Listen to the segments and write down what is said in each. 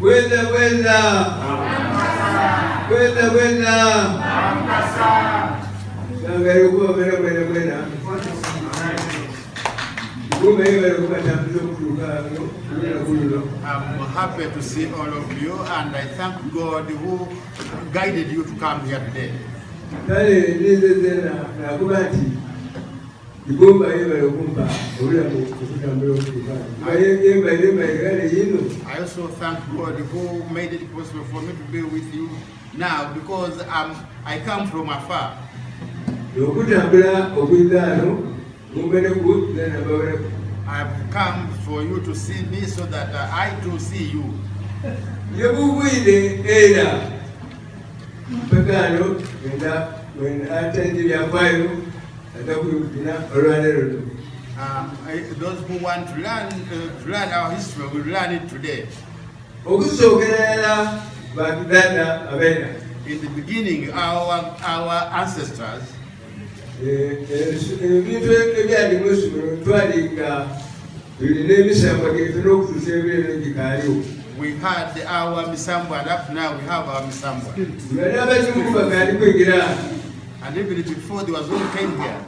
I'm happy to see all of you, and I thank God who guided you to come here today. I also thank God who made it possible for me to be with you now, because I come from afar. I've come for you to see me so that I too see you. Those who want to learn our history will learn it today. In the beginning, our ancestors, we had our Misambwa, and up now we have our Misambwa. And even before the Wazungu came here,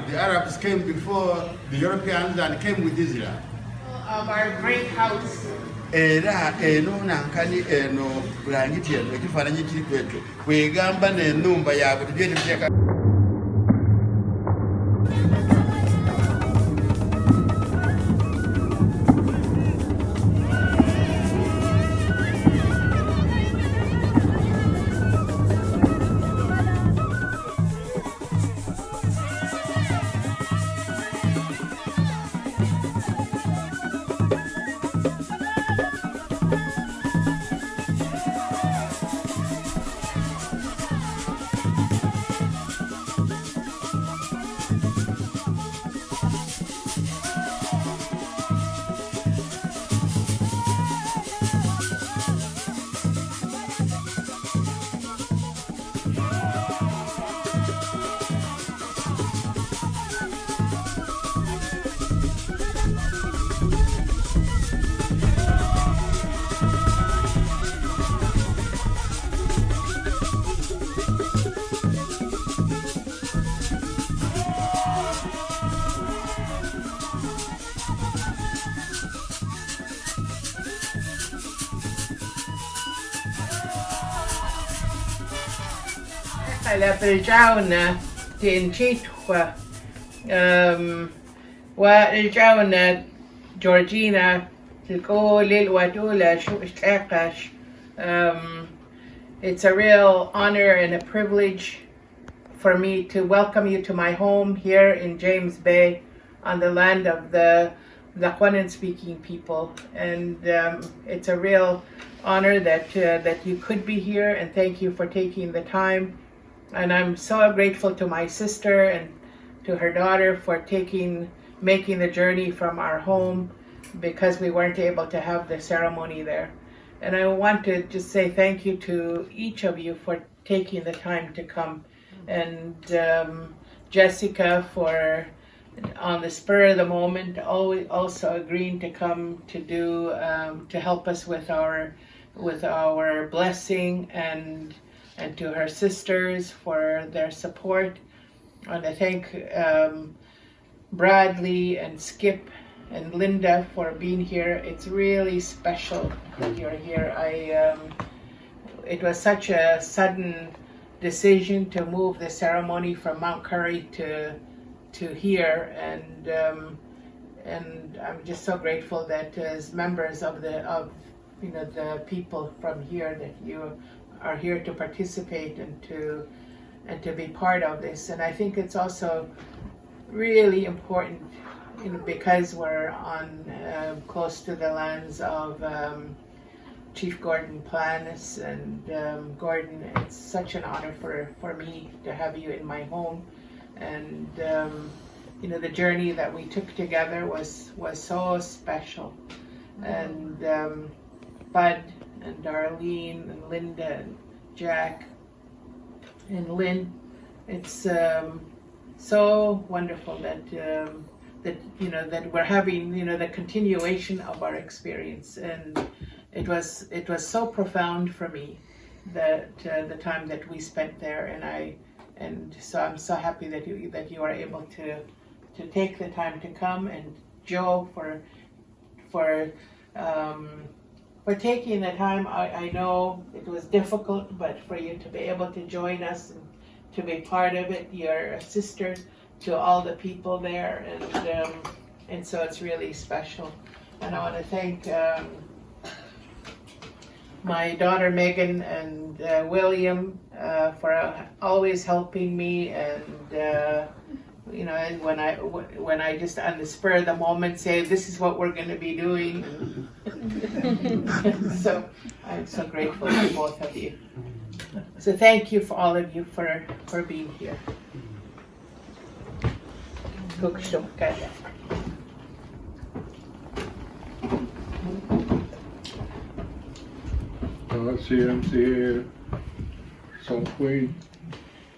the Arabs came before the Europeans and came with Israel. Of our great house. على برجعونا تنشيتوا ورجعونا جورجينا تقول الودولة شو اشتاقش. It's a real honor and a privilege for me to welcome you to my home here in James Bay on the land of the Lakwanan speaking people, and it's a real honor that you could be here, and thank you for taking the time. And I'm so grateful to my sister and to her daughter for making the journey from our home, because we weren't able to have the ceremony there. And I want to just say thank you to each of you for taking the time to come, and Jessica for on the spur of the moment always also agreeing to come to do to help us with our blessing, and to her sisters for their support. And I thank Bradley and Skip and Linda for being here. It's really special that you're here. It was such a sudden decision to move the ceremony from Mount Curry to here, and I'm just so grateful that as members of the people from here, that you are here to participate and to be part of this. And I think it's also really important, because we're on close to the lands of Chief Gordon Planis, and Gordon, it's such an honor for me to have you in my home. And the journey that we took together was so special. And Bud and Darlene and Linda and Jack and Lynn, it's so wonderful that that we're having the continuation of our experience, and it was so profound for me that the time that we spent there, and so I'm so happy that you are able to take the time to come, and Joe for taking the time. I know it was difficult, but for you to be able to join us and to be part of it, you're a sister to all the people there, and so it's really special. And I want to thank my daughter Megan and William for always helping me, and when I just on the spur of the moment say this is what we're going to be doing. So I'm so grateful for both of you. So thank you for all of you for being here. CMCA, Southway,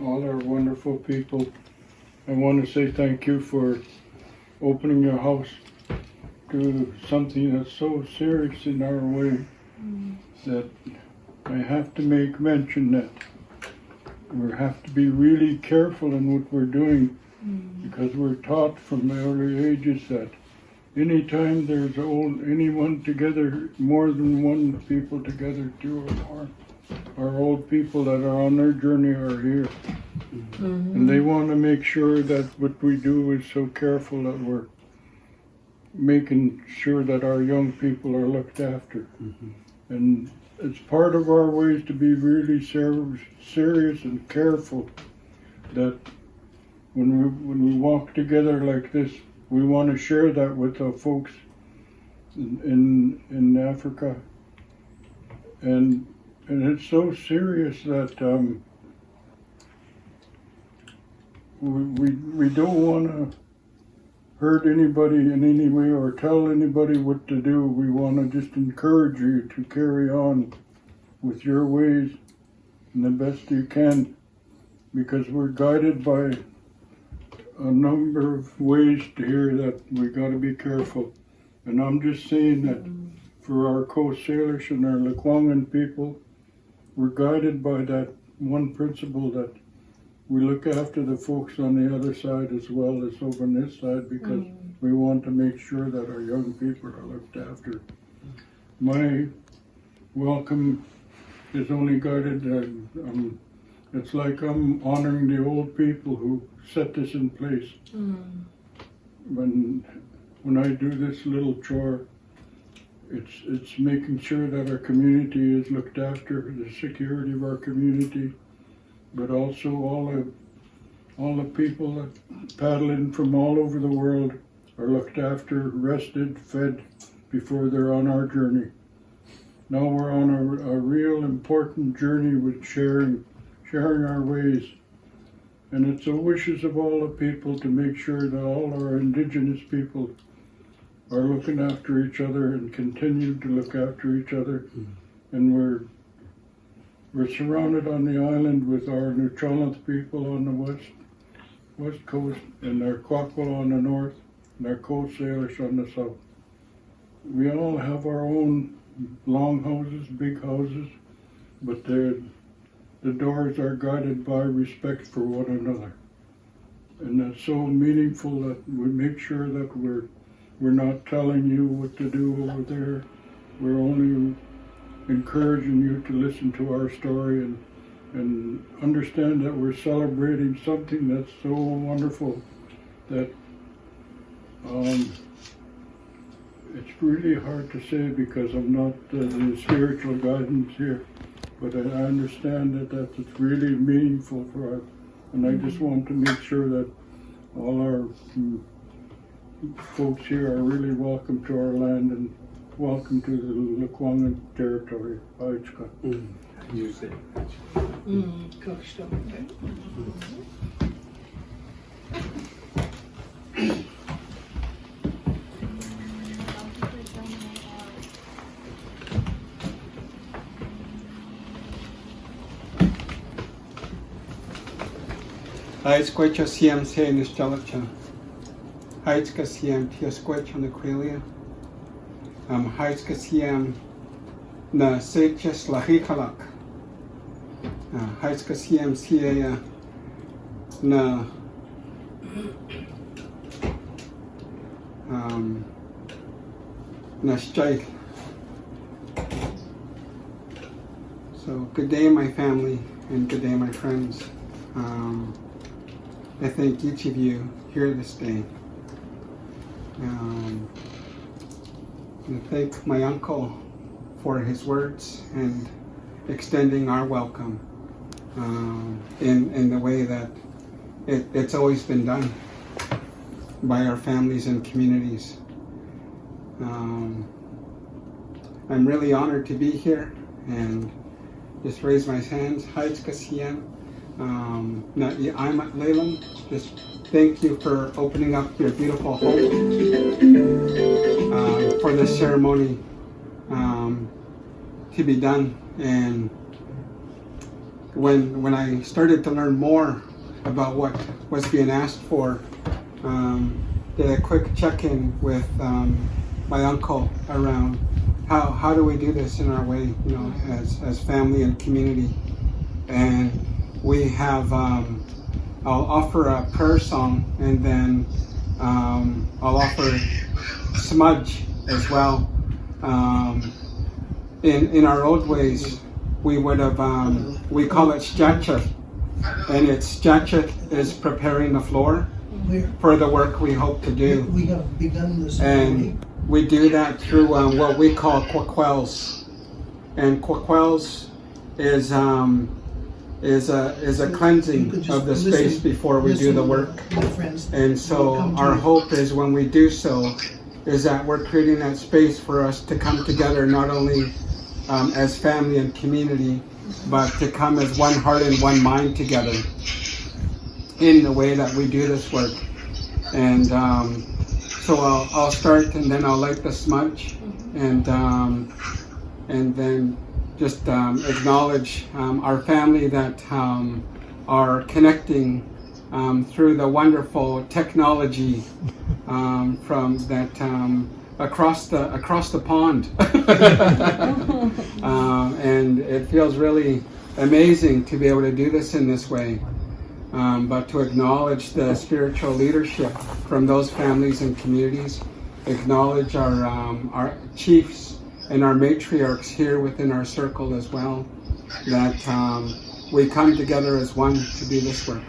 all our wonderful people. I want to say thank you for opening your house to something that's so serious in our way that I have to make mention that we have to be really careful in what we're doing, because we're taught from early ages that anytime there's anyone together, more than one people together, two or more, our old people that are on their journey are here. And they want to make sure that what we do is so careful that we're making sure that our young people are looked after. And it's part of our ways to be really serious and careful that when we walk together like this, we want to share that with the folks in Africa. And it's so serious that we don't want to hurt anybody in any way or tell anybody what to do. We want to just encourage you to carry on with your ways in the best you can, because we're guided by a number of ways to hear that we got to be careful. And I'm just saying that for our Coast Salish and our Lekwungen people, we're guided by that one principle that we look after the folks on the other side as well as over on this side, because we want to make sure that our young people are looked after. My welcome is only guided, it's like I'm honoring the old people who set this in place. When I do this little chore, it's making sure that our community is looked after, the security of our community, but also all the people that paddle in from all over the world are looked after, rested, fed before they're on our journey. Now we're on a real important journey with sharing our ways. And it's the wishes of all the people to make sure that all our indigenous people are looking after each other and continue to look after each other. And we're surrounded on the island with our Nuu-chah-nulth people on the west coast, and our Kwakwal on the north, and our Coast Salish on the south. We all have our own long houses, big houses, but the doors are guided by respect for one another. And that's so meaningful that we make sure that we're not telling you what to do over there. We're only encouraging you to listen to our story and understand that we're celebrating something that's so wonderful that it's really hard to say because I'm not the spiritual guidance here, but I understand that it's really meaningful for us. And I just want to make sure that all our folks here are really welcome to our land and welcome to the Lekwungen territory. Aichka. Escucho CMC en esta noche. Heights Kasiem Tiosquech on the Quelia. Heights Kasiem Na Seches Lahikalak. Heights Kasiem Siea Na Nashjai. So good day, my family, and good day, my friends. I thank each of you here this day. And thank my uncle for his words and extending our welcome in the way that it's always been done by our families and communities. I'm really honored to be here and just raise my hands. Heights Kasiem. I'm at Leyland. Just thank you for opening up your beautiful home for this ceremony to be done. And when I started to learn more about what was being asked for, did a quick check-in with my uncle around how do we do this in our way, as family and community. And we have, I'll offer a prayer song, and then I'll offer smudge as well. In our old ways, we would have, we call it stjachet, and stjachet is preparing the floor for the work we hope to do. We have begun this ceremony. And we do that through what we call kwakwels. And kwakwels is a cleansing of the space before we do the work. And so our hope is when we do so, is that we're creating that space for us to come together, not only as family and community, but to come as one heart and one mind together in the way that we do this work. And so I'll start, and then I'll light the smudge, and then just acknowledge our family that are connecting through the wonderful technology from that across the pond. And it feels really amazing to be able to do this in this way. But to acknowledge the spiritual leadership from those families and communities, acknowledge our chiefs and our matriarchs here within our circle as well, that we come together as one to do this work.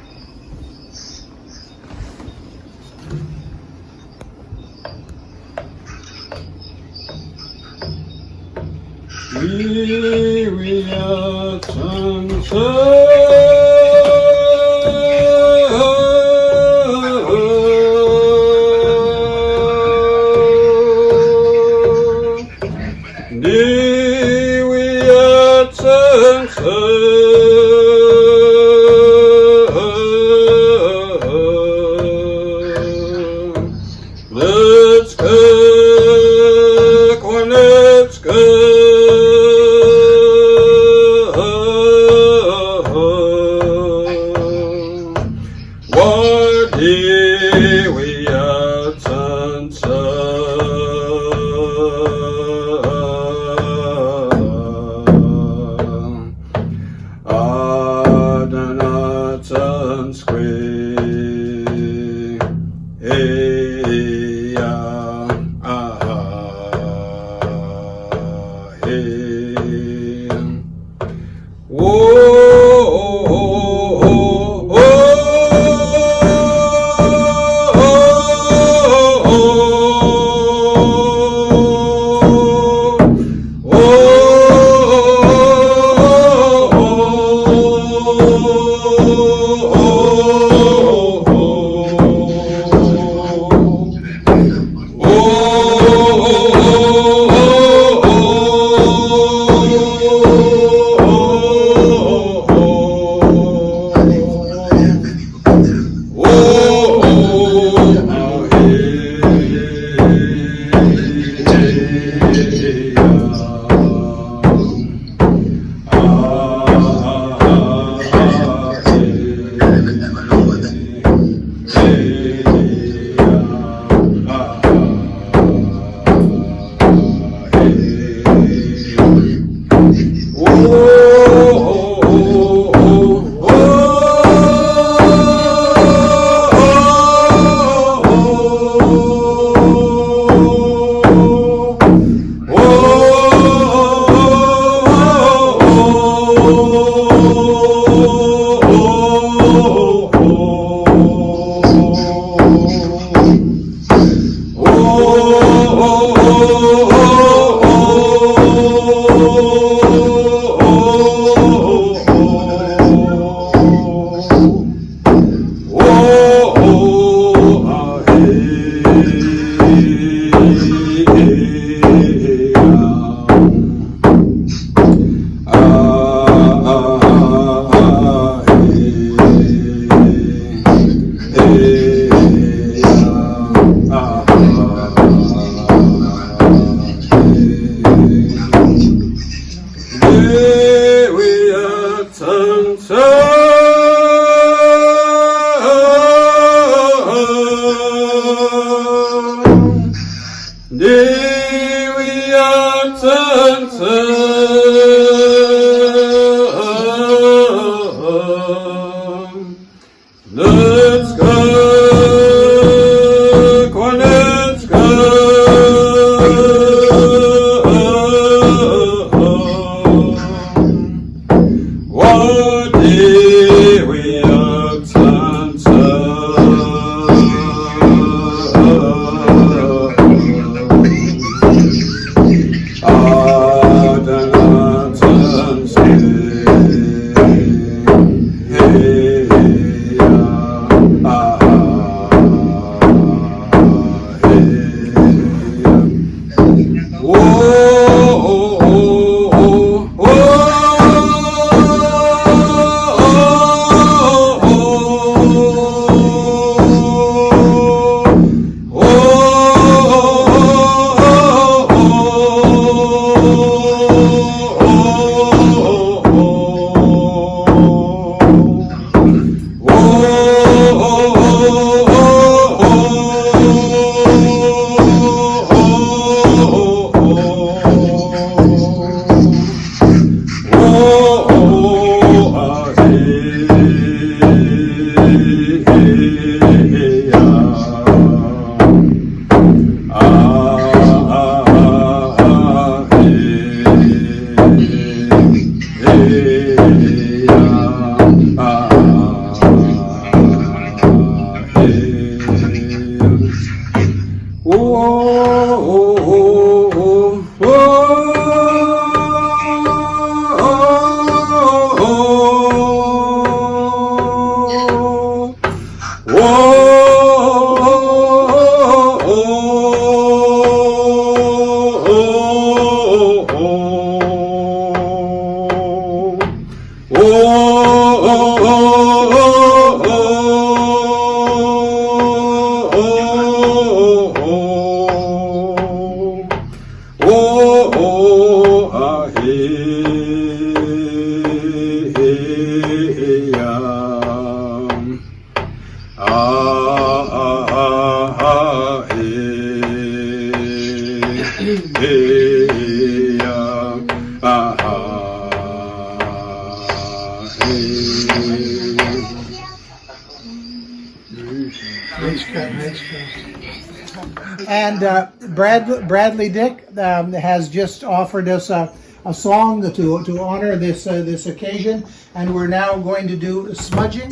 And Bradley Dick has just offered us a song to honor this occasion, and we're now going to do smudging.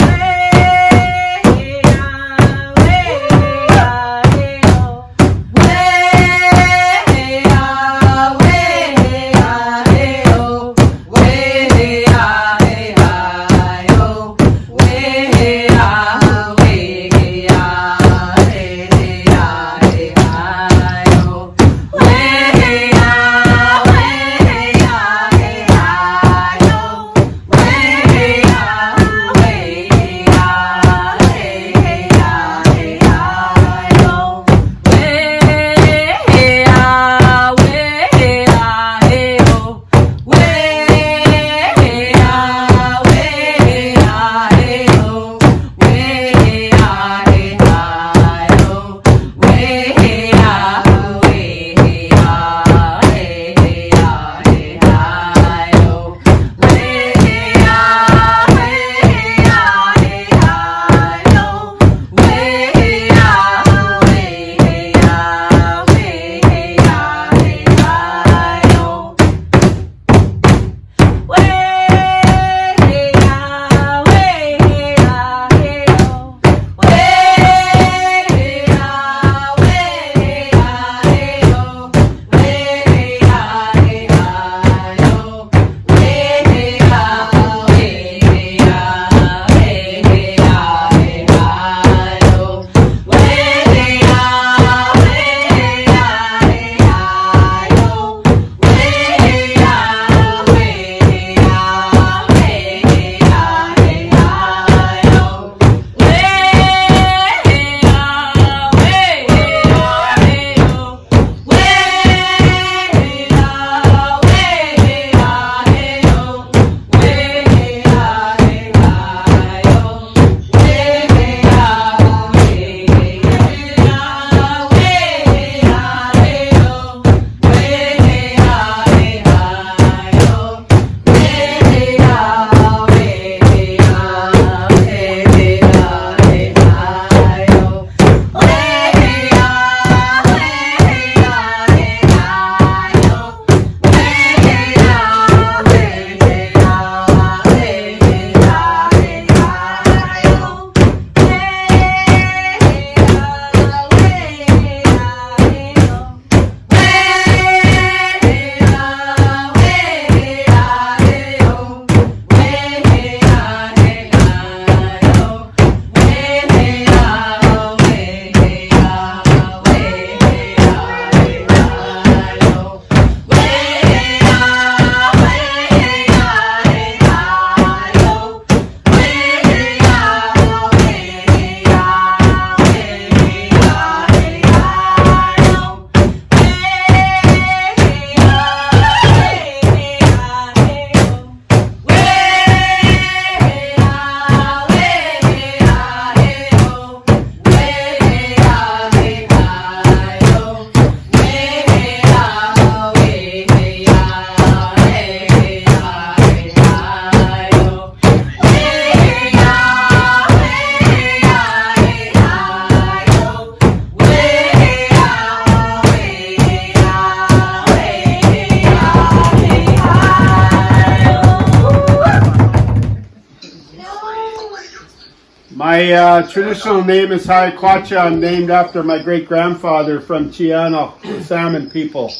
My traditional name is Haikwacha. I'm named after my great-grandfather from Chiano, the Salmon people.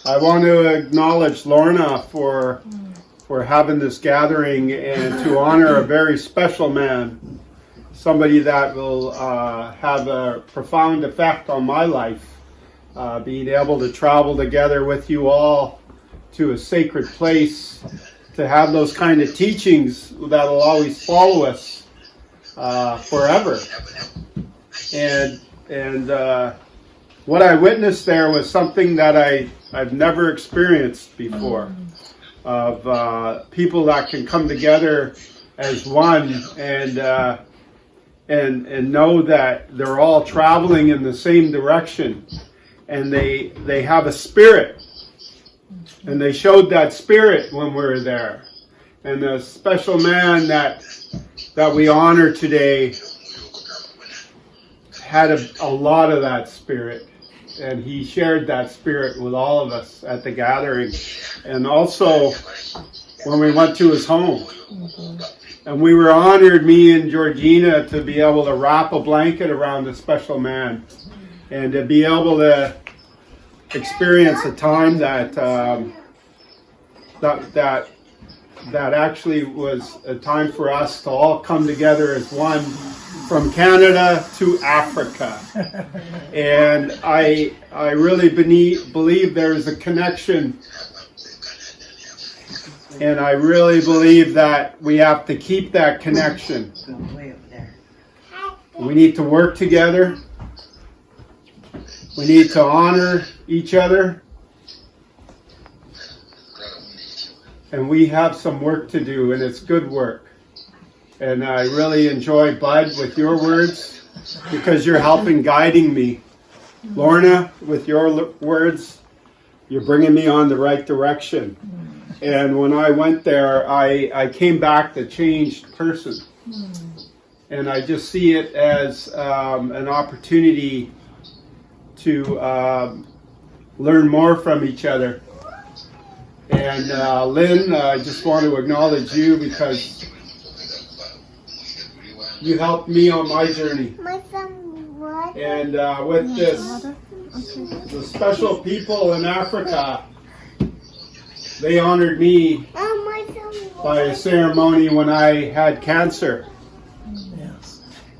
I want to acknowledge Lorna for having this gathering and to honor a very special man, somebody that will have a profound effect on my life. Being able to travel together with you all to a sacred place, to have those kind of teachings that will always follow us forever. And what I witnessed there was something that I've never experienced before, of people that can come together as one and know that they're all traveling in the same direction, and they have a spirit, and they showed that spirit when we were there. And the special man that we honor today had a lot of that spirit, and he shared that spirit with all of us at the gathering, and also when we went to his home. And we were honored, me and Georgina, to be able to wrap a blanket around the special man and to be able to experience a time that actually was a time for us to all come together as one, from Canada to Africa. And I really believe there is a connection, and I really believe that we have to keep that connection. We need to work together. We need to honor each other. And we have some work to do, and it's good work. And I really enjoy, Bud, with your words, because you're helping guiding me. Lorna, with your words, you're bringing me on the right direction. And when I went there, I came back the changed person. And I just see it as an opportunity to learn more from each other. And Lynn, I just want to acknowledge you because you helped me on my journey. And with this, the special people in Africa, they honored me by a ceremony when I had cancer.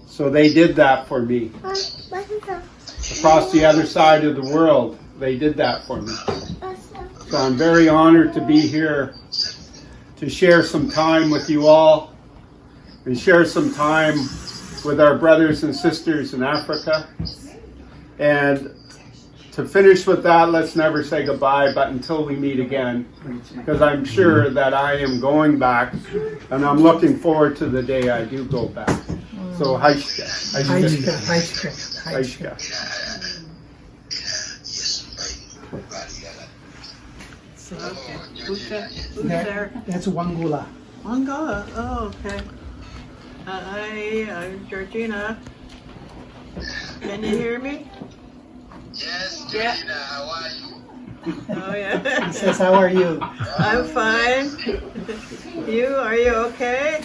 So they did that for me. Across the other side of the world, they did that for me. So I'm very honored to be here to share some time with you all and share some time with our brothers and sisters in Africa. And to finish with that, let's never say goodbye, but until we meet again, because I'm sure that I am going back, and I'm looking forward to the day I do go back. So, Haishka. Okay. Who's there? That's Wangula. Angola. Oh, okay. Hi, I'm Georgina. Can you hear me? Yes, Georgina, how are you? Oh, yeah. He says, how are you? I'm fine. Are you okay?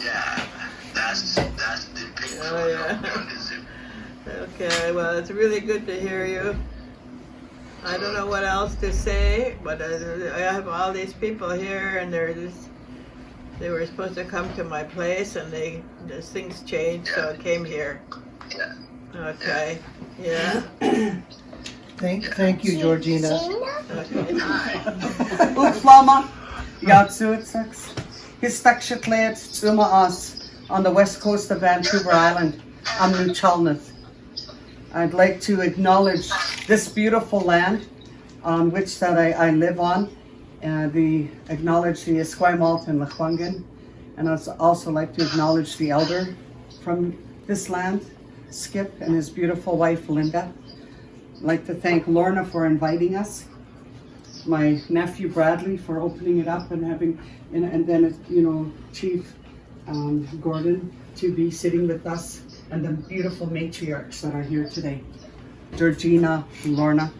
Yeah, that's the picture. Oh, yeah. Okay, well, it's really good to hear you. I don't know what else to say, but I have all these people here, and they were supposed to come to my place, and things changed, so I came here. Yeah. Okay. Yeah. Thank you, Georgina. Okay. Flama, Yatsutsuks, Histakshaklet, Umaas, on the west coast of Vancouver Island. I'm New Chalnath. I'd like to acknowledge this beautiful land on which that I live on, acknowledge the Esquimalt and Lechwangan, and I'd also like to acknowledge the elder from this land, Skip, and his beautiful wife, Linda. I'd like to thank Lorna for inviting us, my nephew Bradley for opening it up and then Chief Gordon to be sitting with us, and the beautiful matriarchs that are here today, Georgina and Lorna,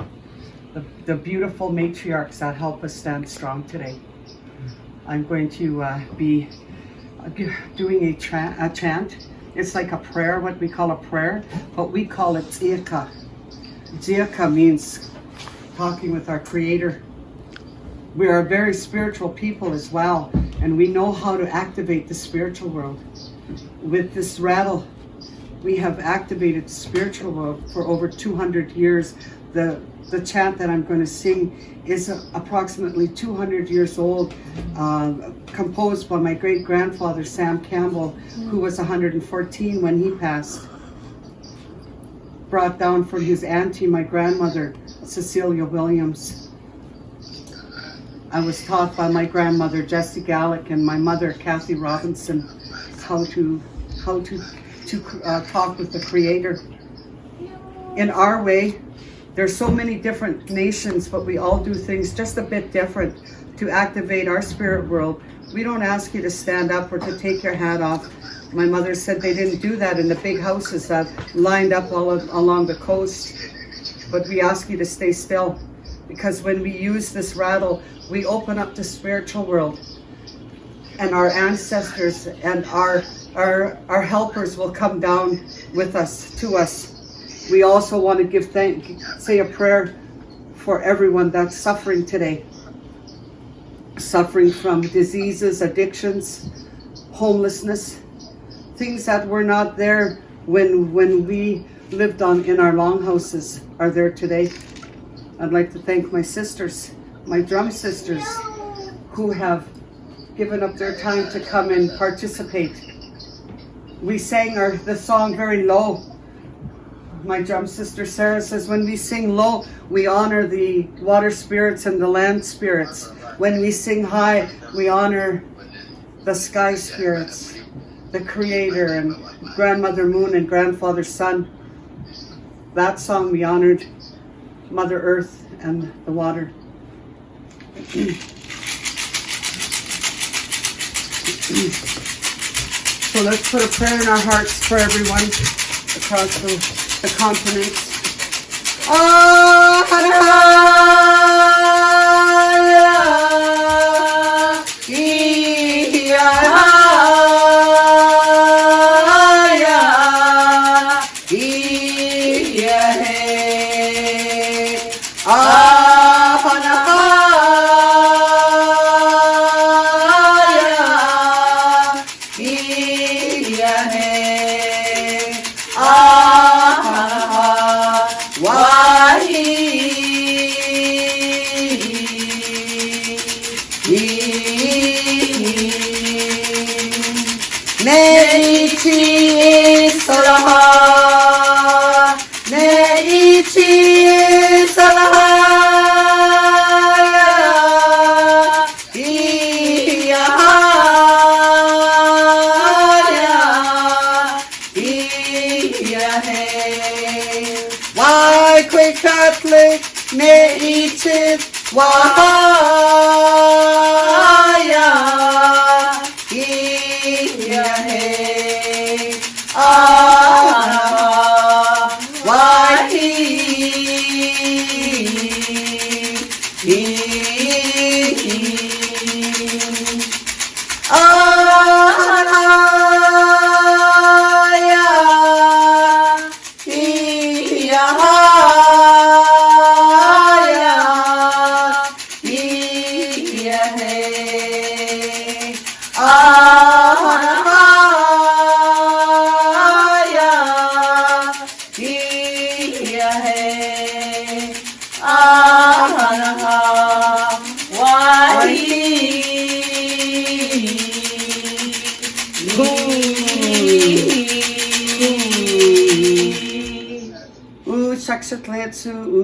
the beautiful matriarchs that help us stand strong today. I'm going to be doing a chant. It's like a prayer, what we call a prayer, but we call it Tziyaka. Tziyaka means talking with our Creator. We are a very spiritual people as well, and we know how to activate the spiritual world. With this rattle, we have activated the spiritual world for over 200 years. The chant that I'm going to sing is approximately 200 years old, composed by my great-grandfather, Sam Campbell, who was 114 when he passed. Brought down from his auntie, my grandmother, Cecilia Williams. I was taught by my grandmother, Jessie Gallick, and my mother, Kathy Robinson, how to talk with the Creator. In our way, there's so many different nations, but we all do things just a bit different to activate our spirit world. We don't ask you to stand up or to take your hat off. My mother said they didn't do that in the big houses that lined up all along the coast. But we ask you to stay still, because when we use this rattle, we open up the spiritual world, and our ancestors and our helpers will come down with us, to us. We also want to say a prayer for everyone that's suffering today. Suffering from diseases, addictions, homelessness, things that were not there when we lived in our longhouses are there today. I'd like to thank my sisters, my drum sisters, who have given up their time to come and participate. We sang the song very low. My drum sister Sarah says, when we sing low, we honor the water spirits and the land spirits. When we sing high, we honor the sky spirits, the Creator, and Grandmother Moon and Grandfather Sun. That song we honored Mother Earth and the water. So let's put a prayer in our hearts for everyone across the continents. Catholic native wahaya iya hey wahi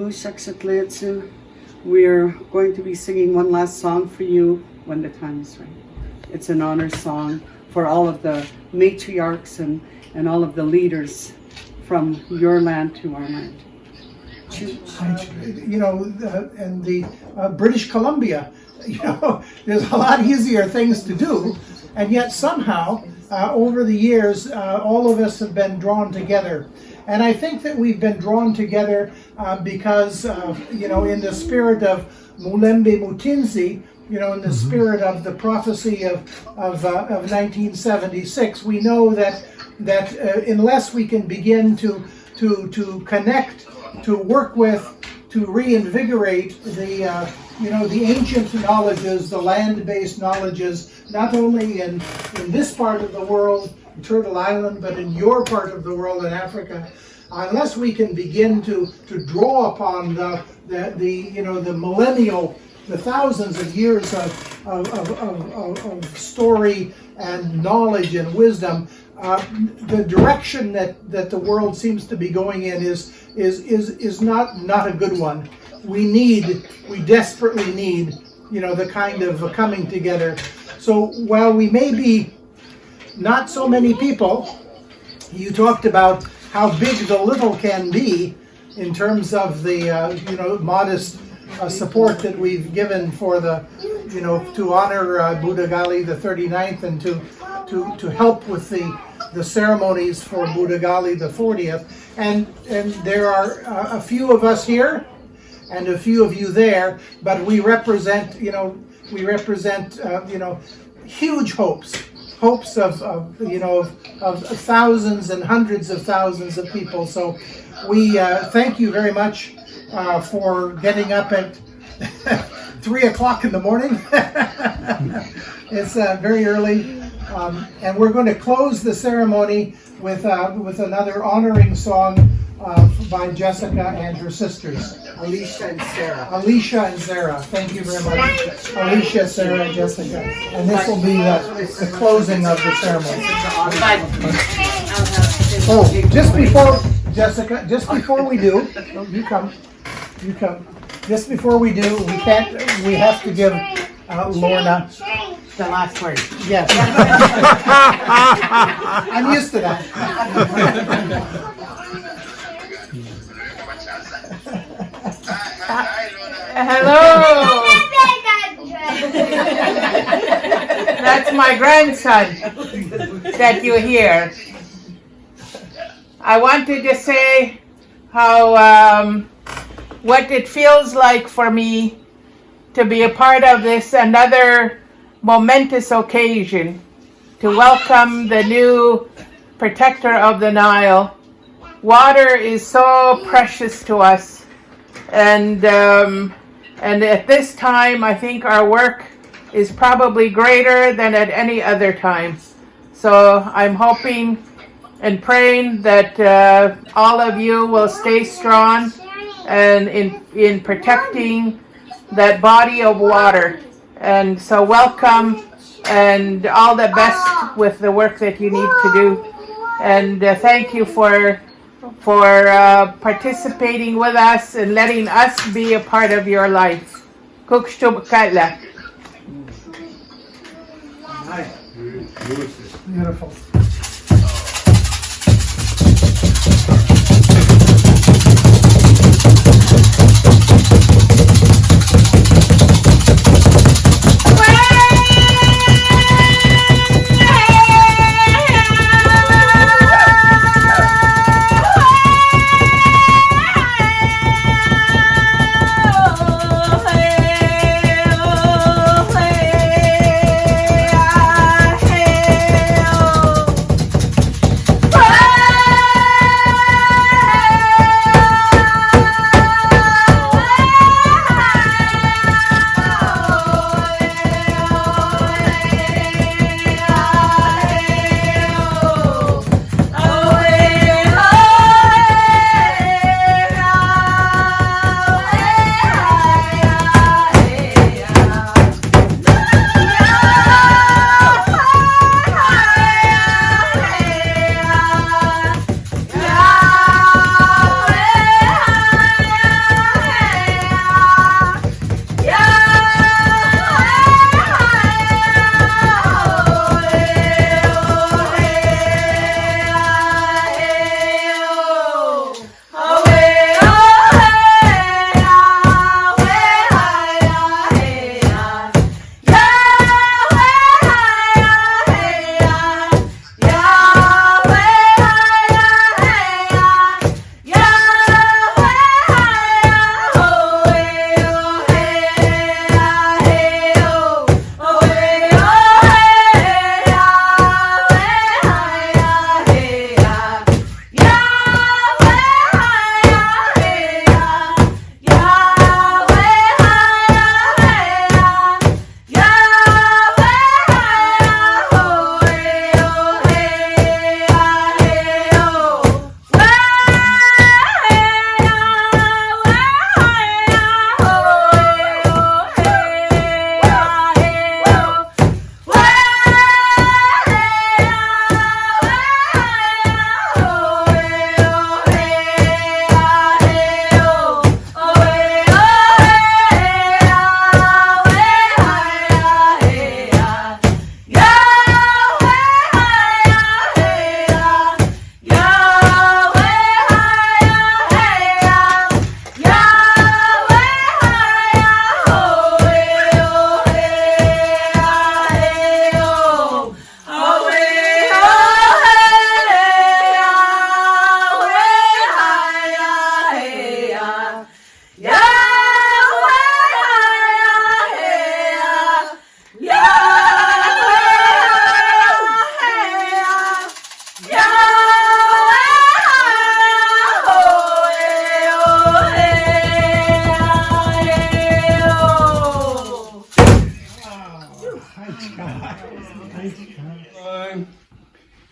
Shakshitletsu. We're going to be singing one last song for you when the time is right. It's an honor song for all of the matriarchs and all of the leaders from your land to our land. You know, and the British Columbia, you know, there's a lot easier things to do, and yet somehow over the years all of us have been drawn together. And I think that we've been drawn together because, in the spirit of Mulembe Mutinzi, in the spirit of the prophecy of 1976, we know that unless we can begin to connect, to work with, to reinvigorate the ancient knowledges, the land-based knowledges, not only in this part of the world, Turtle Island, but in your part of the world in Africa, unless we can begin to draw upon the millennial, the thousands of years of story and knowledge and wisdom, the direction that the world seems to be going in is not a good one. We desperately need, the kind of coming together. So while we may be not so many people, you talked about how big the little can be in terms of the modest support that we've given for the to honor Budhagaali the 39th and to help with the ceremonies for Budhagaali the 40th, and there are a few of us here and a few of you there, but we represent huge hopes of thousands and hundreds of thousands of people. So we thank you very much for getting up at 3 o'clock in the morning. It's very early, and we're going to close the ceremony with another honoring song by Jessica and her sisters. Alicia and Sarah. Alicia and Sarah. Thank you very much. Alicia, Sarah, and Jessica. And this will be the closing of the ceremony. Oh, just before, Jessica, just before we do, you come. Just before we do, we have to give Lorna The last word. yes. I'm used to that. Hello. That's my grandson that you hear. I wanted to say how what it feels like for me to be a part of this another momentous occasion to welcome the new protector of the Nile. Water is so precious to us, and at this time I think our work is probably greater than at any other time. So I'm hoping and praying that all of you will stay strong and in protecting that body of water. And so welcome and all the best with the work that you need to do. And thank you for participating with us and letting us be a part of your life. Kukshubkala. Beautiful.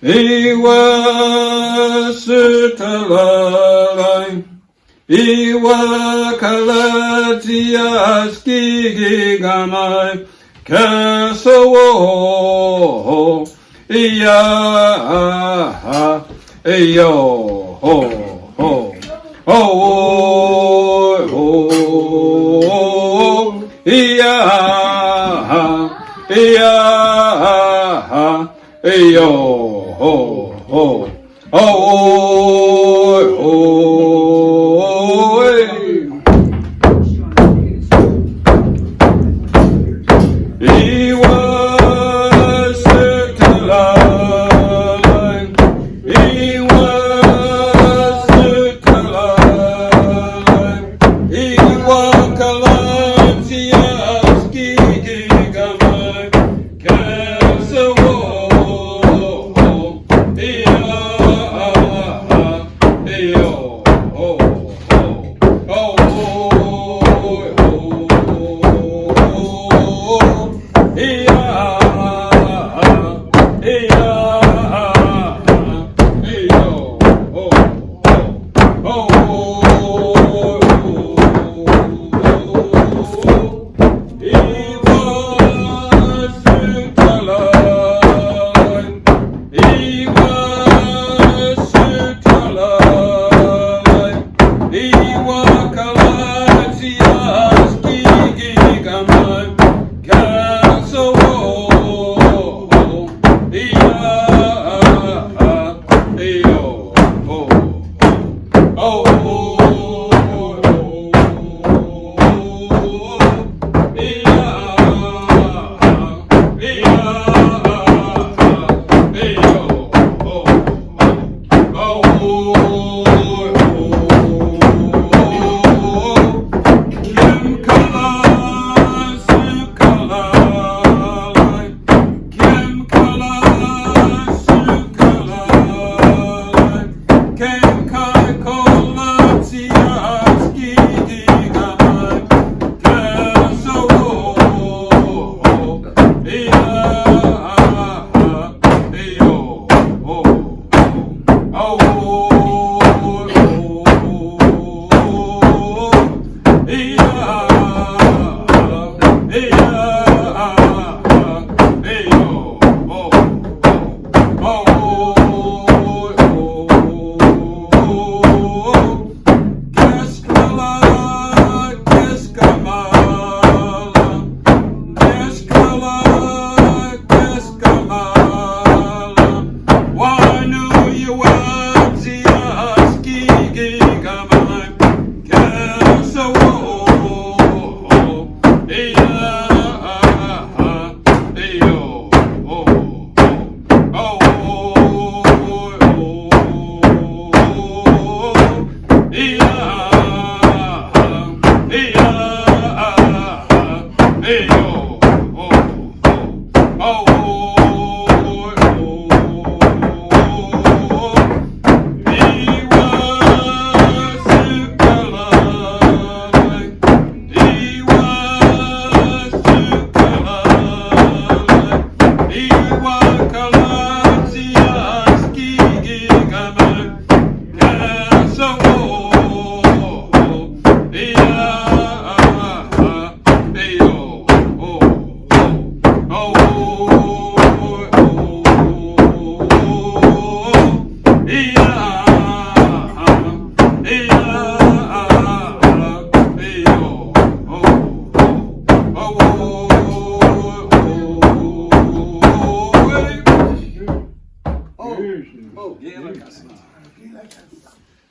Iwa sutalalai, Iwa kalatia skigi gamai, Kasawo, Iya, Iyo, ho, ho, oh, oh, Iya, Iya, Iyo, ho, ho, oh, oh, Iwa sutalalai, Iwa sutalalai, Iwa kalatia skigi gamai, Kasawo, Iya, Iyo, ho, ho, oh,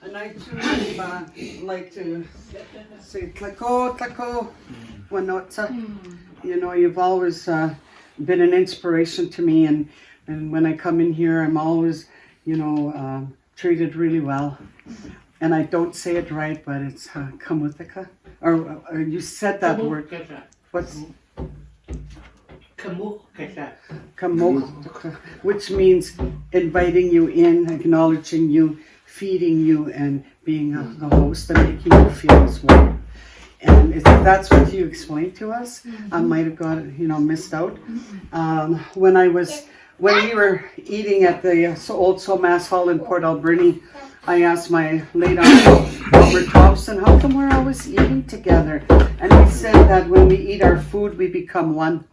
And I too like to say tlako, tlako, wanota. You know, you've always been an inspiration to me, and when I come in here, I'm always, you know, treated really well. And I don't say it right, but it's kamutika. Or you said that word. What's kamuk, which means inviting you in, acknowledging you, feeding you, and being the host and making you feel as well. And if that's what you explained to us, I might have got missed out. When we were eating at the old Soul Mass Hall in Port Alberni, I asked my late uncle, Robert Thompson, how come we're always eating together? And he said that when we eat our food, we become one.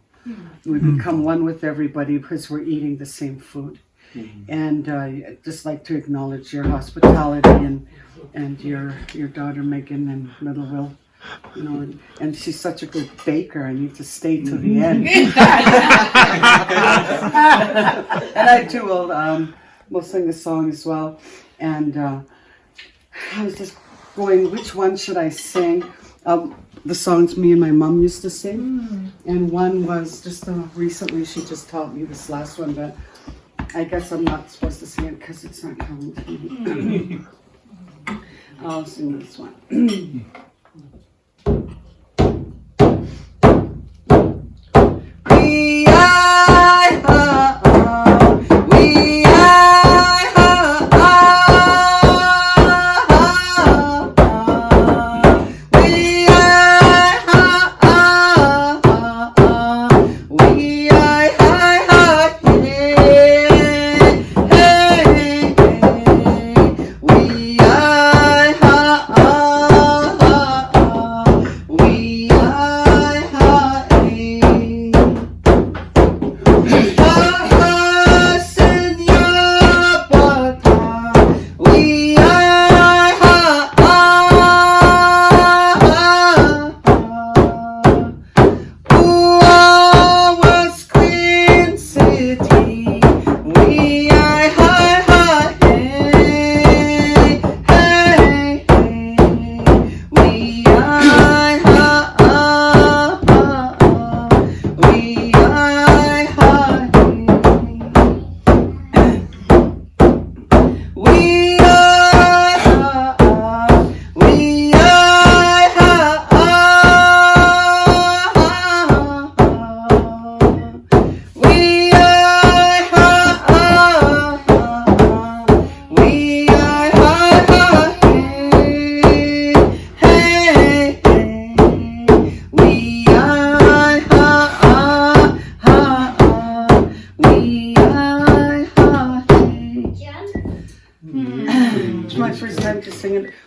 We become one with everybody because we're eating the same food. And I'd just like to acknowledge your hospitality and your daughter Megan and little Will. And she's such a good baker. I need to stay to the end. And I too will sing a song as well. And I was just going, which one should I sing? The songs me and my mom used to sing. And one was just recently, she just taught me this last one, but I guess I'm not supposed to sing it because it's not coming to me. I'll sing this one.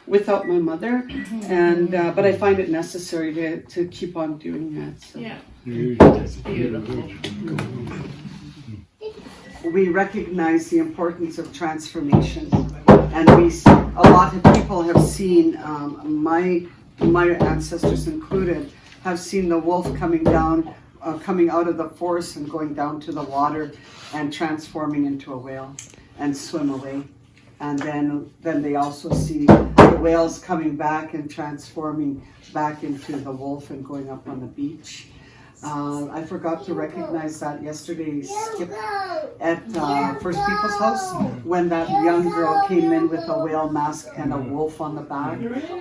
Without my mother, and but I find it necessary to keep on doing that. So. Yeah, that's beautiful. We recognize the importance of transformation, and a lot of people have seen, my ancestors included, have seen the wolf coming out of the forest and going down to the water and transforming into a whale and swim away. And then they also see the whales coming back and transforming back into the wolf and going up on the beach. I forgot to recognize that yesterday, Skip, at First People's House, when that young girl came in with a whale mask and a wolf on the back.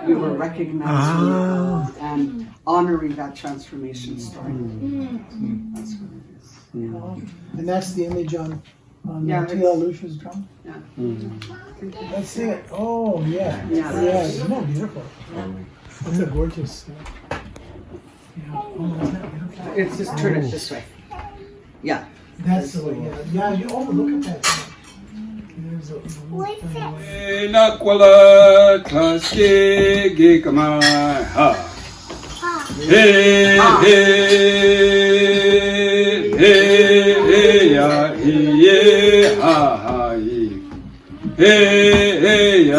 We were recognizing and honoring that transformation story. That's what it is. And that's the image on T.L. Lucia's drum? Yeah. Let's see it. Oh, yeah. Yeah. Isn't that beautiful? That's a gorgeous. Oh, isn't that beautiful? It's just turn it this way. Yeah. That's the way, yeah. Oh, look at that. There's a Hey,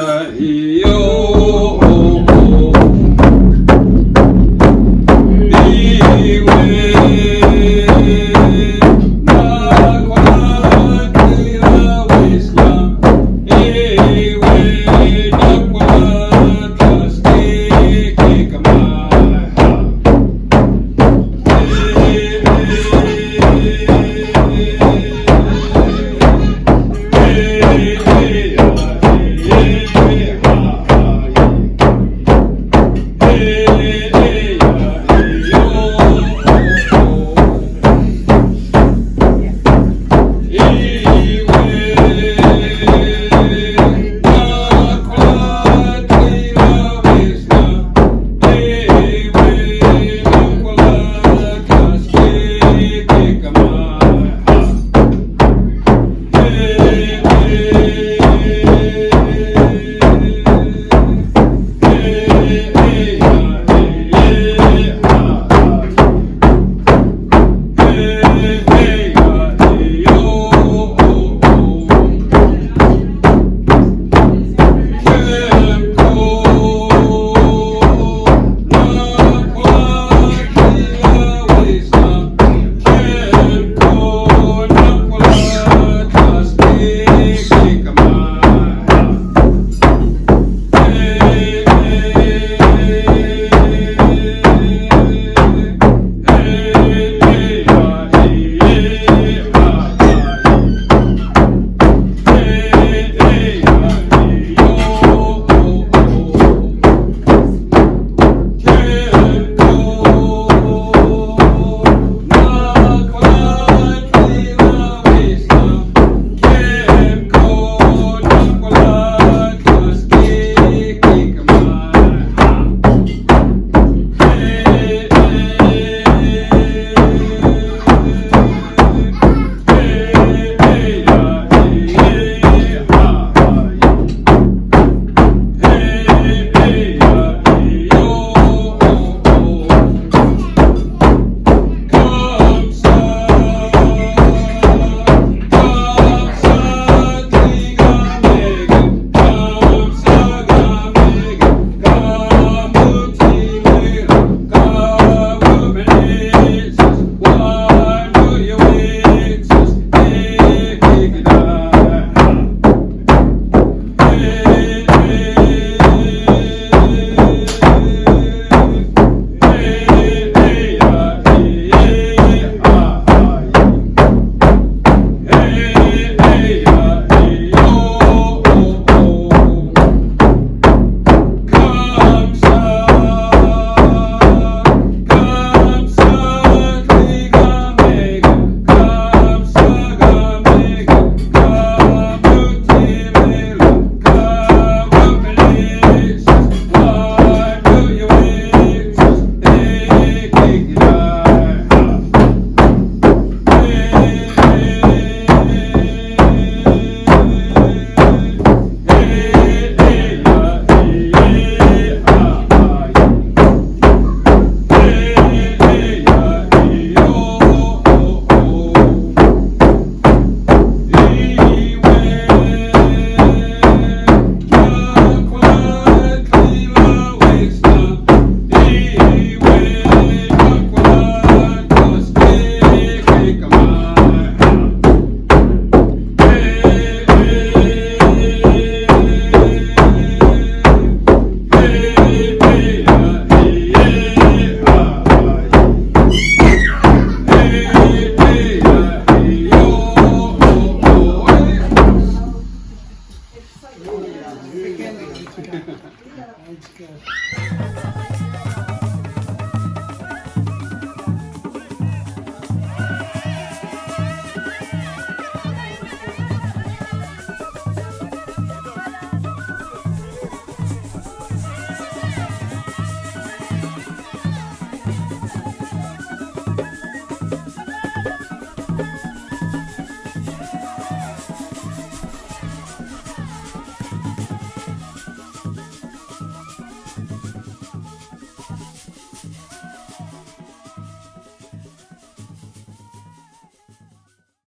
That's good.